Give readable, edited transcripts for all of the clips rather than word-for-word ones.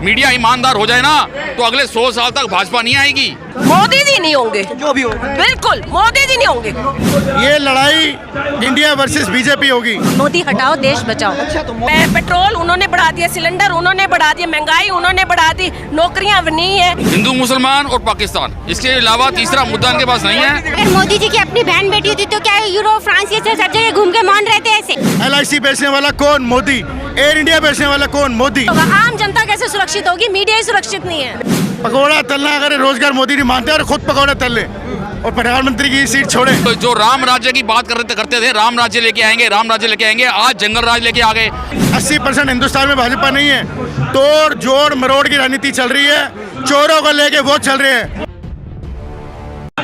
Media ईमानदार हो जाए ना तो अगले 100 साल तक भाजपा नहीं आएगी। मोदी जी नहीं होंगे, जो भी होगा बिल्कुल मोदी जी नहीं होंगे। ये लड़ाई इंडिया वर्सेस बीजेपी होगी। मोदी हटाओ देश बचाओ। अच्छा तो पेट्रोल उन्होंने बढ़ा दिया, सिलेंडर उन्होंने बढ़ा दिया, महंगाई उन्होंने बढ़ा दी, नौकरियां नहीं है। हिंदू मुसलमान और पाकिस्तान, इसके अलावा तीसरा मुद्दा इनके पास नहीं है। अगर मोदी जी की अपनी बहन बेटी होती तो क्या यूरोप फ्रांस ये सब जगह घूम के मान रहते ऐसे? LIC बेचने वाला कौन? मोदी। एयर इंडिया बेचने वाला कौन? मोदी। आम जनता कैसे सुरक्षित होगी? मीडिया ही सुरक्षित नहीं है। पकौड़ा तलना अगर रोजगार मोदी नहीं मानते और खुद पकौड़ा तल ले और प्रधानमंत्री की सीट छोड़े। तो जो राम राज्य की बात करते थे, राम राज्य लेके आएंगे, राम राज्य लेके आएंगे, आज जंगल राज लेके आ गए। 80% हिंदुस्तान में भाजपा नहीं है, तोड़ जोड़ मरोड़ की राजनीति चल रही है, चोरों को लेके वोट चल रहे हैं।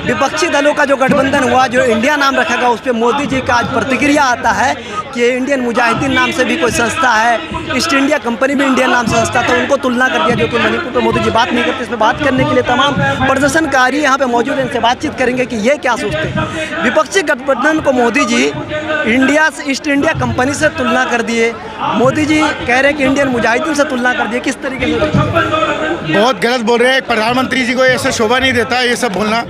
विपक्षी दलों का जो गठबंधन हुआ, जो इंडिया नाम रखा गया, उस पर मोदी जी का आज प्रतिक्रिया आता है कि इंडियन मुजाहिदीन नाम से भी कोई संस्था है, ईस्ट इंडिया कंपनी भी इंडियन नाम से संस्था, तो उनको तुलना कर दिया। जो कि मणिपुर पर मोदी जी बात नहीं करते। इस पर बात करने के लिए तमाम प्रदर्शनकारी यहाँ पे मौजूद हैं, इनसे बातचीत करेंगे कि ये क्या सोचते हैं। विपक्षी गठबंधन को मोदी जी इंडिया से ईस्ट इंडिया कंपनी से तुलना कर दिए, मोदी जी कह रहे हैं कि इंडियन मुजाहिदीन से तुलना कर दिए, किस तरीके से? बहुत गलत बोल रहे हैं। प्रधानमंत्री जी को ऐसे शोभा नहीं देता ये सब बोलना।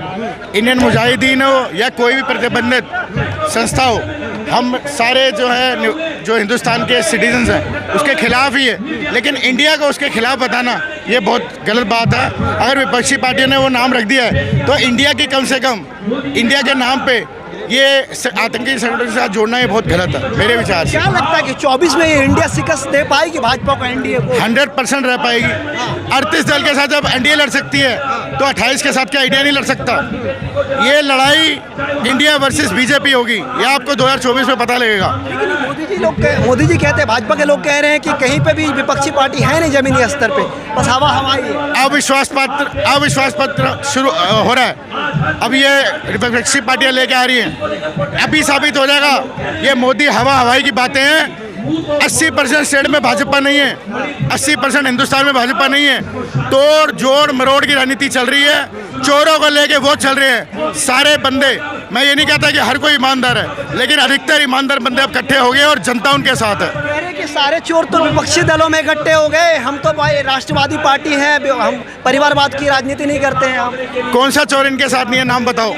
इंडियन मुजाहिदीन हो या कोई भी प्रतिबंधित संस्था हो, हम सारे जो है जो हिंदुस्तान के सिटीजन्स हैं उसके खिलाफ ही है, लेकिन इंडिया को उसके खिलाफ बताना ये बहुत गलत बात है। अगर विपक्षी पार्टियों ने वो नाम रख दिया है तो इंडिया की कम से कम इंडिया के नाम पे ये आतंकी संगठन के साथ जोड़ना ये बहुत गलत है मेरे विचार से। क्या लगता है कि 24 में ये इंडिया शिकस्त दे पाएगी भाजपा को, एनडीए को? 100% रह पाएगी। 38 दल के साथ जब एनडीए लड़ सकती है तो 28 के साथ क्या इंडिया नहीं लड़ सकता? ये लड़ाई इंडिया वर्सेस बीजेपी होगी, ये आपको 2024 में पता लगेगा। मोदी जी कहते हैं, भाजपा के लोग कह रहे हैं कि कहीं पे भी विपक्षी पार्टी है नहीं जमीनी स्तर पे, बस हवा हवाई है। अविश्वास पत्र शुरू हो रहा है। अब ये विपक्षी पार्टियां लेके आ रही हैं, अभी साबित हो जाएगा ये मोदी हवा हवाई की बातें हैं। 80% स्टेट में भाजपा नहीं है, 80% हिंदुस्तान में भाजपा नहीं है, तोड़ जोड़ मरोड़ की राजनीति चल रही है, चोरों को लेके वोट चल रहे हैं। सारे बंदे, मैं ये नहीं कहता कि हर कोई ईमानदार है, लेकिन अधिकतर ईमानदार बंदे अब इकट्ठे हो गए और जनता उनके साथ है। कह रहे कि सारे चोर तो विपक्षी दलों में इकट्ठे हो गए, हम तो भाई राष्ट्रवादी पार्टी है, हम परिवारवाद की राजनीति नहीं करते हैं। हम कौन सा चोर इनके साथ नहीं है, नाम बताओ।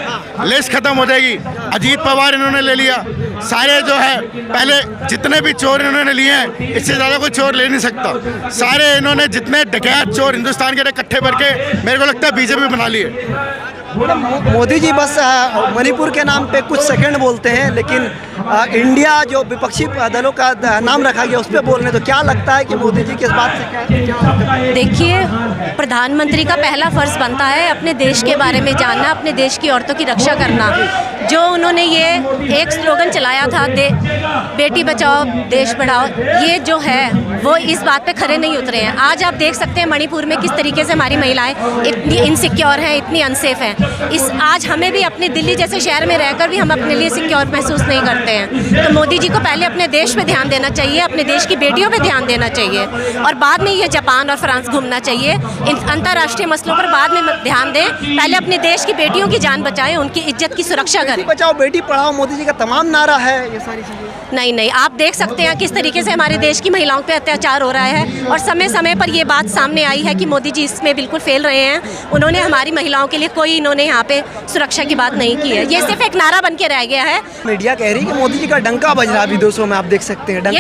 लिस्ट खत्म हो जाएगी। अजीत पवार इन्होंने ले लिया, सारे जो है पहले जितने भी चोर इन्होंने लिए हैं, इससे ज़्यादा कोई चोर ले नहीं सकता। सारे इन्होंने जितने डकैत चोर हिंदुस्तान के इकट्ठे करके मेरे को लगता है बीजेपी बना लिए। मोदी जी बस मणिपुर के नाम पे कुछ सेकंड बोलते हैं, लेकिन इंडिया जो विपक्षी दलों का नाम रखा गया उस पर बोल रहे, तो क्या लगता है कि मोदी जी किस बात से क्या? देखिए, प्रधानमंत्री का पहला फर्ज बनता है अपने देश के बारे में जानना, अपने देश की औरतों की रक्षा करना। जो उन्होंने ये एक स्लोगन चलाया था, बेटी बचाओ देश बढ़ाओ, ये जो है वो इस बात पे खरे नहीं उतरे हैं। आज आप देख सकते हैं मणिपुर में किस तरीके से हमारी महिलाएं इतनी इनसिक्योर हैं, इतनी अनसेफ हैं। आज हमें भी अपने दिल्ली जैसे शहर में रहकर भी हम अपने लिए सिक्योर महसूस नहीं करते हैं। तो मोदी जी को पहले अपने देश पे ध्यान देना चाहिए, अपने देश की बेटियों पे ध्यान देना चाहिए, और बाद में ये जापान और फ्रांस घूमना चाहिए। इन अंतर्राष्ट्रीय मसलों पर बाद में ध्यान दें, पहले अपने देश की बेटियों की जान बचाएं, उनकी इज्जत की सुरक्षा करें। बेटी बचाओ बेटी पढ़ाओ मोदी जी का तमाम नारा है, ये सारी चीज़ें। नहीं, आप देख सकते हैं किस तरीके से हमारे देश की महिलाओं पे अत्याचार हो रहा है, और समय समय पर ये बात सामने आई है कि मोदी जी इसमें बिल्कुल फेल रहे हैं। उन्होंने हमारी महिलाओं के लिए कोई इन्होंने यहाँ पे सुरक्षा की बात नहीं की है, ये सिर्फ एक नारा बन के रह गया है। मीडिया कह रही है कि मोदी जी का डंका बज रहा है विदेशों में, आप देख सकते हैं।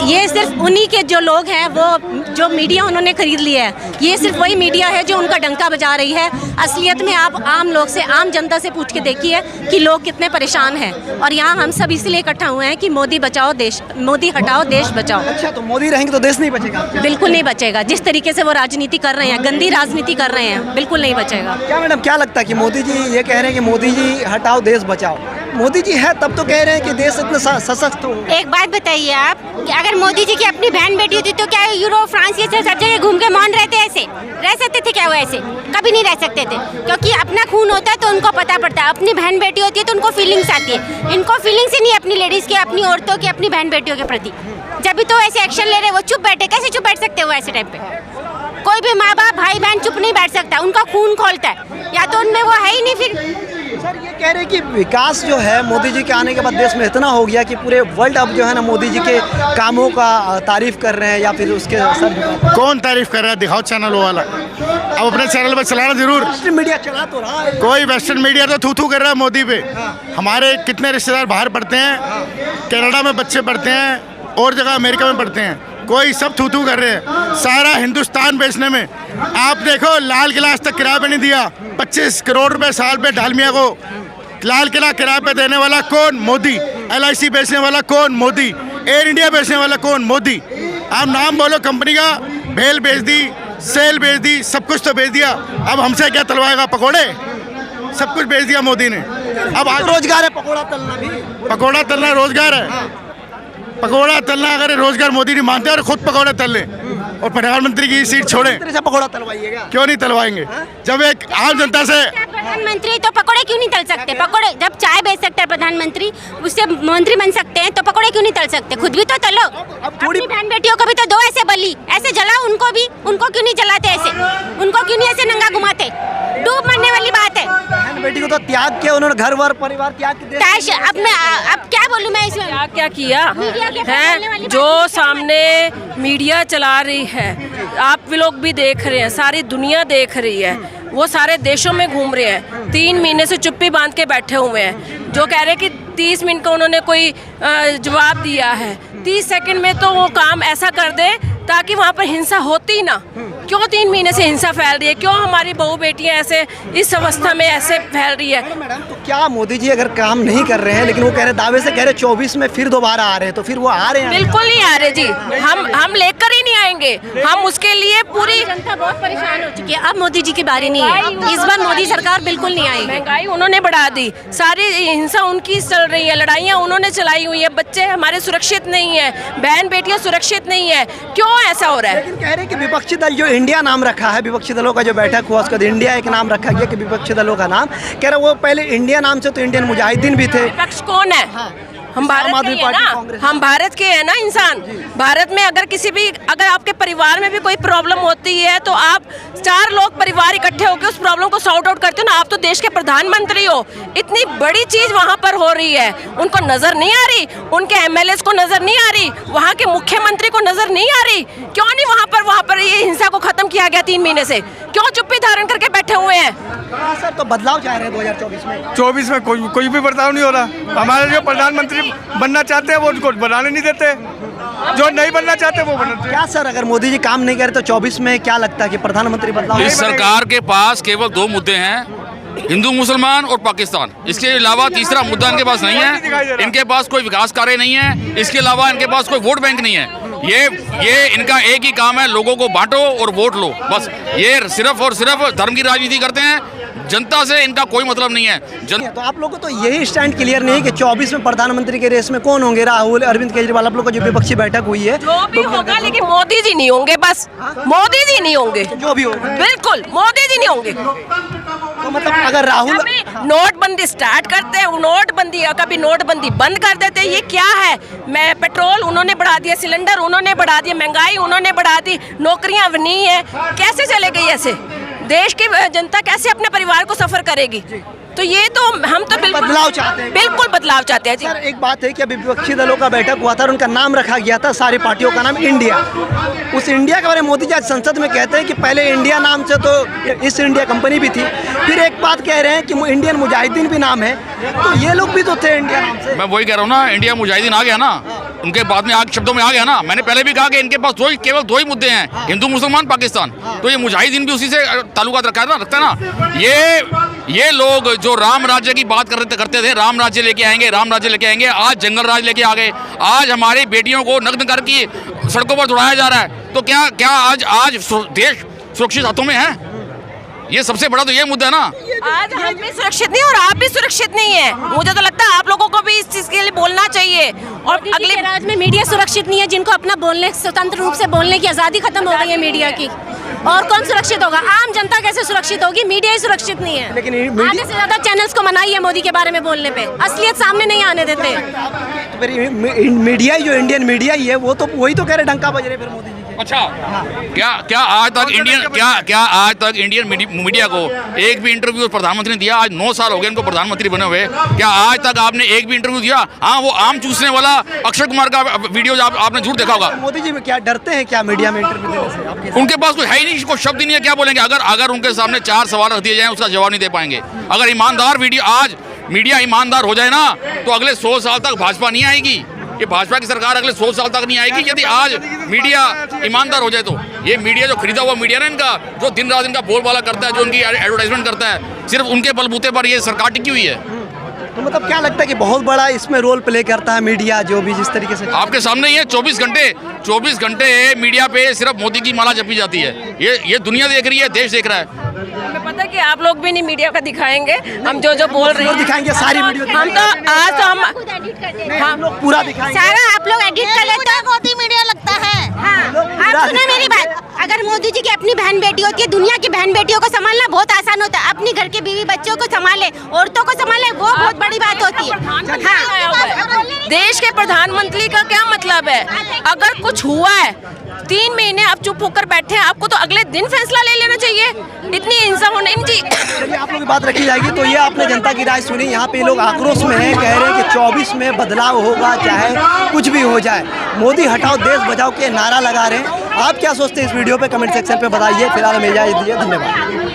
ये सिर्फ उन्हीं के जो लोग हैं, वो जो मीडिया उन्होंने खरीद लिया है, ये सिर्फ वही मीडिया है जो उनका डंका बजा रही है। असलियत में आप आम लोग से, आम जनता से पूछ के देखिए कि लोग कितने परेशान हैं, और यहाँ हम सब इसलिए इकट्ठा हुए हैं कि मोदी बचाओ देश, मोदी हटाओ देश बचाओ। अच्छा, तो मोदी रहेंगे तो देश नहीं बचेगा? बिल्कुल नहीं बचेगा। जिस तरीके से वो राजनीति कर रहे हैं, गंदी राजनीति कर रहे हैं, बिल्कुल नहीं बचेगा। क्या मैडम, क्या लगता है कि मोदी जी ये कह रहे हैं कि मोदी जी हटाओ देश बचाओ, मोदी जी है तब तो कह रहे हैं कि देश इतना सशक्त हो? एक बात बताइए आप कि अगर मोदी जी की अपनी बहन बेटी होती तो क्या यूरोप फ्रांस ये सब जगह घूम के मान रहते ऐसे? रह सकते थे क्या वो ऐसे? कभी नहीं रह सकते थे, क्योंकि अपना खून होता है तो उनको पता पड़ता है। अपनी बहन बेटी होती है तो उनको फीलिंग्स आती है, इनको फीलिंग्स ही नहीं अपनी लेडीज़ की, अपनी औरतों की, अपनी बहन बेटियों के प्रति। जब भी तो ऐसे एक्शन ले रहे, वो चुप बैठे, कैसे चुप बैठ सकते हो ऐसे टाइम पे? कोई भी माँ बाप भाई बहन चुप नहीं बैठ सकता, उनका खून खोलता है, या तो उनमें वो है ही नहीं, फिर सर ये कह रहे हैं कि विकास जो है मोदी जी के आने के बाद देश में इतना हो गया कि पूरे वर्ल्ड अब जो है ना मोदी जी के कामों का तारीफ कर रहे हैं या फिर उसके सर कौन तारीफ कर रहा है? दिखाओ चैनल वाला। अब अपने चैनल पर चलाना जरूर। वेस्टर्न मीडिया चला तो रहा है। कोई वेस्टर्न मीडिया तो थू थू कर रहा है मोदी पे। हमारे कितने रिश्तेदार बाहर पढ़ते हैं, कनाडा में बच्चे पढ़ते हैं और जगह अमेरिका में पढ़ते हैं, कोई सब थू थू कर रहे हैं। सारा हिंदुस्तान बेचने में आप देखो, लाल किला आज तक किराए पे नहीं दिया। 25 करोड़ रुपए साल पे डालमिया को लाल किला किराए पे देने वाला कौन? मोदी। LIC बेचने वाला कौन? मोदी। एयर इंडिया बेचने वाला कौन? मोदी। आप नाम बोलो कंपनी का, भेल बेच दी, सेल बेच दी, सब कुछ तो बेच दिया। अब हमसे क्या तलवाएगा? पकोड़े सब कुछ बेच दिया मोदी ने। अब आज रोजगार है, पकौड़ा तलना भी। पकोड़ा तलना रोजगार है। पकोड़ा तलना अगर रोजगार मोदी नहीं मानते और खुद पकोड़े तल ले और प्रधानमंत्री की सीट छोड़े, से पकौड़ा तलवाइएगा। क्यों नहीं तलवाएंगे? जब एक आम जनता से प्रधानमंत्री तो पकोड़े क्यों नहीं तल सकते? पकोड़े जब चाय बेच सकते हैं प्रधानमंत्री, उससे मंत्री बन सकते हैं, तो पकोड़े क्यों नहीं तल सकते? खुद भी तो तलो। अब थोड़ी अपनी बहन बेटियों को भी तो दो ऐसे बली, ऐसे जलाओ उनको भी। उनको क्यों नहीं जलाते ऐसे? उनको क्यों नहीं ऐसे नंगा घुमाते? डूब मरने वाली बात है। बहन बेटी को तो त्याग किया उन्होंने, घर वर परिवार त्याग के कैश अब क्या बोलूं मैं इसमें? क्या किया मीडिया के पास बोलने वाली है? जो बात सामने मीडिया चला रही है, आप लोग भी देख रहे हैं, सारी दुनिया देख रही है, वो सारे देशों में घूम रहे हैं। 3 महीने से चुप्पी बांध के बैठे हुए हैं। जो कह रहे हैं कि 30 मिनट का उन्होंने कोई जवाब दिया है, 30 सेकंड में तो वो काम ऐसा कर दे ताकि वहाँ पर हिंसा होती ना। क्यों 3 महीने से हिंसा फैल रही है? क्यों हमारी बहू बेटियाँ ऐसे इस अवस्था में ऐसे फैल रही है? मैडम तो क्या मोदी जी अगर काम नहीं कर रहे हैं, लेकिन वो कह रहे दावे से कह रहे 24 में फिर दोबारा आ रहे हैं, तो फिर वो आ रहे हैं? बिल्कुल नहीं आ रहे जी। हम लेकर ही नहीं आएंगे। हम उसके लिए पूरी जनता बहुत परेशान हो चुकी है। अब मोदी जी की बारी नहीं है। इस बार मोदी सरकार बिल्कुल नहीं आएगी। महंगाई उन्होंने बढ़ा दी, सारी हिंसा उनकी चल रही है, लड़ाइयाँ उन्होंने चलाई हुई है, बच्चे हमारे सुरक्षित नहीं है, बहन बेटियाँ सुरक्षित नहीं है। क्यों ऐसा हो रहा है? लेकिन कह रहे हैं कि विपक्षी दल जो इंडिया नाम रखा है, विपक्षी दलों का जो बैठक हुआ उसका इंडिया एक नाम रखा गया कि विपक्षी दलों का नाम, कह रहे वो पहले इंडिया नाम से तो इंडियन मुजाहिदीन भी थे। विपक्ष कौन है? हम भारत के हैं ना, हम भारत के हैं ना इंसान। भारत में अगर किसी भी, अगर आपके परिवार में भी कोई प्रॉब्लम होती है तो आप 4 लोग परिवार इकट्ठे होकर उस प्रॉब्लम को सॉर्ट आउट करते हो ना। आप तो देश के प्रधानमंत्री हो। इतनी बड़ी चीज वहाँ पर हो रही है, उनको नजर नहीं आ रही, उनके MLAs को नजर नहीं आ रही, वहाँ के मुख्यमंत्री को नजर नहीं आ रही। क्यों नहीं वहाँ पर ये हिंसा को खत्म किया गया 3 महीने से? क्यों चुप्पी धारण करके बैठे हुए हैं? सर तो बदलाव चाह रहे हैं 2024 में। 24 में कोई भी बदलाव नहीं हो रहा। हमारे जो प्रधानमंत्री बनना चाहते हैं वो उनको बनाने नहीं देते, जो नहीं बनना चाहते वो बनाते। क्या सर अगर मोदी जी काम नहीं करे तो 24 में क्या लगता है कि प्रधानमंत्री बदलाव? इस सरकार के पास केवल 2 मुद्दे हैं, हिंदू मुसलमान और पाकिस्तान। इसके अलावा तीसरा मुद्दा इनके पास नहीं है। इनके पास कोई विकास कार्य नहीं है। इसके अलावा इनके पास कोई वोट बैंक नहीं है। ये इनका एक ही काम है, लोगों को बांटो और वोट लो, बस। ये सिर्फ और सिर्फ धर्म की राजनीति करते हैं। जनता से इनका कोई मतलब नहीं है। तो आप लोगों को तो यही स्टैंड क्लियर नहीं है कि 24 में प्रधानमंत्री के रेस में कौन होंगे? राहुल, अरविंद केजरीवाल, आप लोग को जो विपक्षी बैठक हुई है जो भी होगा, लेकिन मोदी जी नहीं होंगे। बस मोदी जी नहीं होंगे, जो भी होगा बिल्कुल मोदी जी नहीं होंगे। तो मतलब अगर राहुल कभी नोटबंदी स्टार्ट करते हैं, नोटबंदी, कभी नोटबंदी बंद कर देते हैं। ये क्या है? मैं पेट्रोल उन्होंने बढ़ा दिया, सिलेंडर उन्होंने बढ़ा दिया, महंगाई उन्होंने बढ़ा दी, नौकरियां नहीं है। कैसे चलेगी ऐसे? देश की जनता कैसे अपने परिवार को सफर करेगी? तो ये तो हम तो बिल्कुल बदलाव चाहते हैं। बिल्कुल बदलाव चाहते हैं जी। सर एक बात है कि अभी विपक्षी दलों का बैठक हुआ था और उनका नाम रखा गया था, सारी पार्टियों का नाम इंडिया। उस इंडिया के बारे में मोदी जी आज संसद में कहते हैं कि पहले इंडिया नाम से तो ईस्ट इंडिया कंपनी भी थी, फिर एक बात कह रहे हैं कि इंडियन मुजाहिदीन भी नाम है, तो ये लोग भी तो थे इंडिया नाम से। मैं वही कह रहा हूँ ना, इंडिया मुजाहिदीन आ गया ना, उनके बाद में आगे शब्दों में आ गया ना। मैंने पहले भी कहा कि इनके पास केवल 2 ही मुद्दे हैं, हिंदू मुसलमान पाकिस्तान। तो ये मुजाहिदीन भी उसी से ताल्लुकात रखता है ना। ये लोग जो राम राज्य की बात करते थे, राम राज्य लेके आएंगे, राम राज्य लेके आएंगे, आज जंगल राज लेके आ गए। आज हमारी बेटियों को नग्न करके सड़कों पर दौड़ाया जा रहा है। तो क्या आज देश सुरक्षित हाथों में है? ये सबसे बड़ा तो ये मुद्दा है ना। आज हम भी सुरक्षित नहीं और आप भी सुरक्षित नहीं है। मुझे तो लगता है आप लोगों को भी इस चीज के लिए बोलना चाहिए। और अगले राज में मीडिया सुरक्षित नहीं है, जिनको अपना बोलने, स्वतंत्र रूप से बोलने की आज़ादी खत्म हो गई है मीडिया की। और कौन सुरक्षित होगा? आम जनता कैसे सुरक्षित होगी? मीडिया ही सुरक्षित नहीं है। लेकिन आधे से ज्यादा चैनल्स को मनाही है मोदी के बारे में बोलने पे, असलियत सामने नहीं आने देते। मीडिया जो इंडियन मीडिया ही है वो तो वही तो कह रहे डंका बज रहे फिर मोदी जी के। अच्छा, क्या आज तक इंडियन मीडिया को एक भी इंटरव्यू प्रधानमंत्री ने दिया? आज 9 साल हो गए इनको प्रधानमंत्री बने हुए, क्या आज तक आपने एक भी इंटरव्यू दिया? हाँ, वो आम चूसने वाला अक्षय कुमार का वीडियो आपने झूठ देखा होगा। मोदी जी में क्या डरते हैं क्या मीडिया में इंटरव्यू देने से? आपके उनके पास कोई है ही नहीं, कोई शब्द ही नहीं है, क्या बोलेंगे? अगर उनके सामने 4 सवाल रख दिए जाएं उसका जवाब नहीं दे पाएंगे। अगर ईमानदार मीडिया ईमानदार हो जाए ना तो अगले 100 साल तक भाजपा नहीं आएगी। ये भाजपा की सरकार अगले 100 साल तक नहीं आएगी यदि आज मीडिया ईमानदार हो जाए तो। ये मीडिया जो खरीदा हुआ मीडिया ना इनका, जो दिन रात इनका बोलबाला करता है, जो उनकी एडवर्टाइजमेंट करता है, सिर्फ उनके बलबूते पर ये सरकार टिकी हुई है। तो मतलब क्या लगता है कि बहुत बड़ा इसमें रोल प्ले करता है मीडिया, जो भी जिस तरीके से आपके सामने ये 24 घंटे मीडिया पे सिर्फ मोदी की माला जपी जाती है। ये दुनिया देख रही है, देश देख रहा है। हमें पता है कि आप लोग भी नहीं मीडिया का दिखाएंगे, हम जो बोल रहे हैं दिखाएंगे, सारी वीडियो हम तो आज तो हम लोग पूरा दिखाएंगे। सारा आप लोग एडिट कर लेते हैं, मोदी मीडिया लगता है। हाँ, आप सुनो मेरी बात, अगर मोदी जी की अपनी बहन बेटी होती है, दुनिया की बहन बेटियों को संभालना बहुत आसान होता है। अपनी घर के बीवी बच्चों को संभाले, औरतों को संभाले, वो बहुत बड़ी बात होती है। हाँ, देश के प्रधानमंत्री का क्या मतलब है? अगर कुछ हुआ है 3 महीने आप चुप होकर बैठे हैं, आपको तो अगले दिन फैसला ले लेना चाहिए। इतनी हिंसा होने चलिए आप लोग की बात रखी जाएगी। तो ये आपने जनता की राय सुनी। यहाँ पे लोग आक्रोश में हैं, कह रहे हैं कि 24 में बदलाव होगा, चाहे कुछ भी हो जाए। मोदी हटाओ देश बचाओ के नारा लगा रहे हैं। आप क्या सोचते हैं इस वीडियो पे कमेंट सेक्शन पे बताइए। फिलहाल हमें इजाजत दीजिए, धन्यवाद।